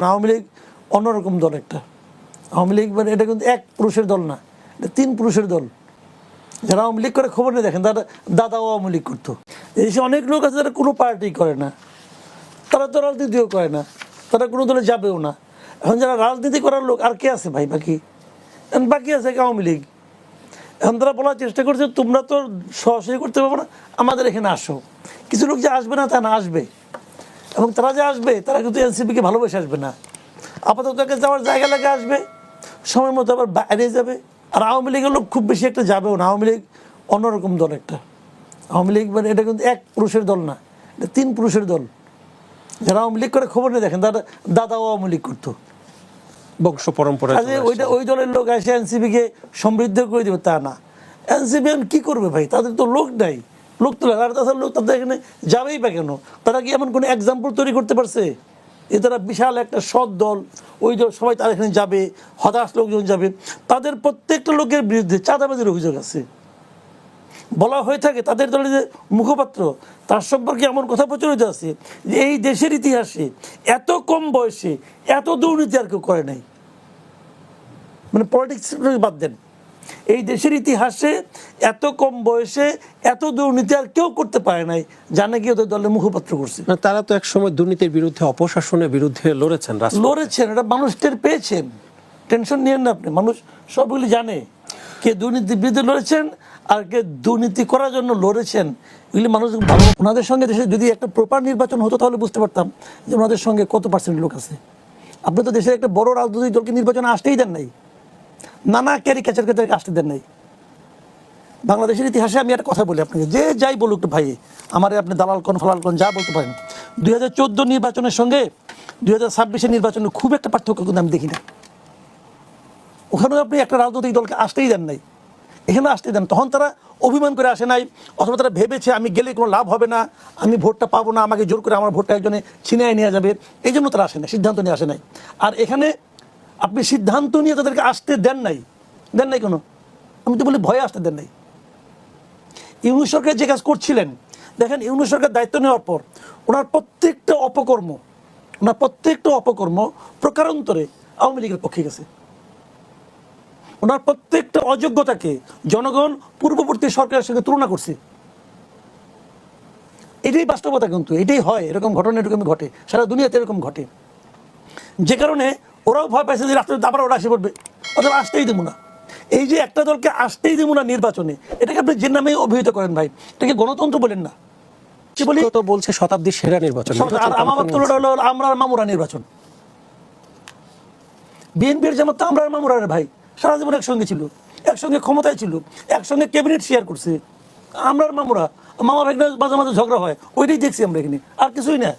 আওয়ামী লীগ অন্যরকম দল একটা। আওয়ামী লীগ মানে এটা কিন্তু এক পুরুষের দল না, এটা তিন পুরুষের দল। যারা আওয়ামী লীগ করে খবর নিয়ে দেখেন, তারা দাদাও আওয়ামী লীগ করতো। এদেশে অনেক লোক আছে যারা কোনো পার্টি করে না, তারা তো রাজনীতিও করে না, তারা কোনো দলে যাবেও না। এখন যারা রাজনীতি করার লোক আর কে আছে ভাই? বাকি আছে আওয়ামী লীগ। এখন তারা বলার চেষ্টা করছে তোমরা তো সরাসরি করতে পারবো না, আমাদের এখানে আসো। কিছু লোক যে আসবে না তা না, আসবে। এবং তারা যে আসবে তারা কিন্তু এনসিপিকে ভালোবেসে আসবে না, আপাতত যাওয়ার জায়গা লাগে আসবে, সময় মতো আবার বাইরে যাবে। আর আওয়ামী লীগের লোক খুব বেশি একটা যাবেও না। আওয়ামী লীগ অন্যরকম দল একটা। আওয়ামী লীগ মানে এটা কিন্তু এক পুরুষের দল না, এটা তিন পুরুষের দল। যারা আওয়ামী লীগ করে খবর নিয়ে দেখেন, তারা দাদাও আওয়ামী লীগ করতো। বংশ পরম্পরা ওই দলের লোক এসে এনসিপিকে সমৃদ্ধ করে দেবে তা না। এনসিপি কি করবে ভাই? তাদের তো লোক নাই, লোক তো আর তাছাড়া লোক তাদের এখানে যাবেই বা কেন? তারা কি এমন কোনো এক্সাম্পল তৈরি করতে পারছে? তারা বিশাল একটা সৎ দল, ওই দল সবাই তার এখানে যাবে, হতাশ লোকজন যাবে। তাদের প্রত্যেকটা লোকের বিরুদ্ধে চাঁদাবাজির অভিযোগ আছে। বলা হয়ে থাকে তাদের দলের যে মুখপাত্র, তার সম্পর্কে এমন কথা প্রচলিত আছে যে এই দেশের ইতিহাসে এত কম বয়সে এত দুর্নীতি আর কেউ করে নাই। মানে পলিটিক্স বাদ দেন, এই দেশের ইতিহাসে এত কম বয়সে এত দুর্নীতি আর কেউ করতে পারে নাই, জানে কি ওদের দলের মুখপাত্র করছে। তারা তো একসময় দুর্নীতির বিরুদ্ধে, অপশাসনের বিরুদ্ধে লড়েছেন। এটা মানুষ টের পেয়েছেন, টেনশন নিয়েন না আপনি। মানুষ সবগুলি জানে কে দুর্নীতির বিরুদ্ধে লড়েছেন আর কে দুর্নীতি করার জন্য লড়েছেন। এগুলি মানুষ ভালো। ওনাদের সঙ্গে দেশে যদি একটা প্রপার নির্বাচন হতো তাহলে বুঝতে পারতাম যে ওনাদের সঙ্গে কত পার্সেন্ট লোক আছে। আপনি তো দেশের একটা বড় রাজনৈতিক দলকে নির্বাচনে আসতেই দেন নাই, নানা ক্যারিকেচার আসতে দেন নাই। বাংলাদেশের ইতিহাসে আমি একটা কথা বলি আপনাকে, যে যাই বলুক ভাই, আমার আপনি দালাল কোন ফালাল কোন যা বলতে পারেন, 2014 নির্বাচনের সঙ্গে 2026 নির্বাচনের খুব একটা পার্থক্য কিন্তু আমি দেখি না। ওখানেও আপনি একটা রাজনৈতিক দলকে আসতেই দেন নাই, এখানে আসতে দেন। তখন তারা অভিমান করে আসে নাই, অথবা তারা ভেবেছে আমি গেলে কোনো লাভ হবে না, আমি ভোটটা পাবো না, আমাকে জোর করে আমার ভোটটা একজনে ছিনিয়ে নিয়ে যাবে, এই জন্য তারা আসে না, সিদ্ধান্ত নিয়ে আসে নাই। আর এখানে আপনি সিদ্ধান্ত নিয়ে তাদেরকে আসতে দেন নাই কোনো, আমি তো বলি ভয়ে আসতে দেন নাই। ইউনূস সরকার যে কাজ করছিলেন, দেখেন ইউনূস সরকার দায়িত্ব নেওয়ার পর ওনার প্রত্যেকটা অপকর্ম প্রকারান্তরে আওয়ামী লীগের পক্ষে গেছে। ওনার প্রত্যেকটা অযোগ্যতাকে জনগণ পূর্ববর্তী সরকারের সঙ্গে তুলনা করছে। এটাই বাস্তবতা, কিন্তু এটাই হয়, এরকম ঘটনা এরকম ঘটে, সারা দুনিয়াতে এরকম ঘটে। যে কারণে ওরাও ভয় পাইছে যে রাষ্ট্রের আবার ওরা আসে পড়বে, অথবা আসতেই দেবো না। এই যে একটা দলকে আসতেই দেবো না নির্বাচনে, এটাকে আপনি যে নামে অভিহিত করেন ভাই, এটাকে গণতন্ত্র বলেন না। তো বলছে শতাব্দীর সেরা নির্বাচন, আমরা মামুরা নির্বাচন। বিএনপির যেমন তো আমরা মামুরার ভাই, সারা জীবন একসঙ্গে ছিল, একসঙ্গে ক্ষমতায় ছিল, একসঙ্গে ক্যাবিনেট শেয়ার করছে। আমরা মামুরা, মামা ভাই মাঝে মাঝে ঝগড়া হয়, ওইটাই দেখছি আমরা এখানে, আর কিছুই না।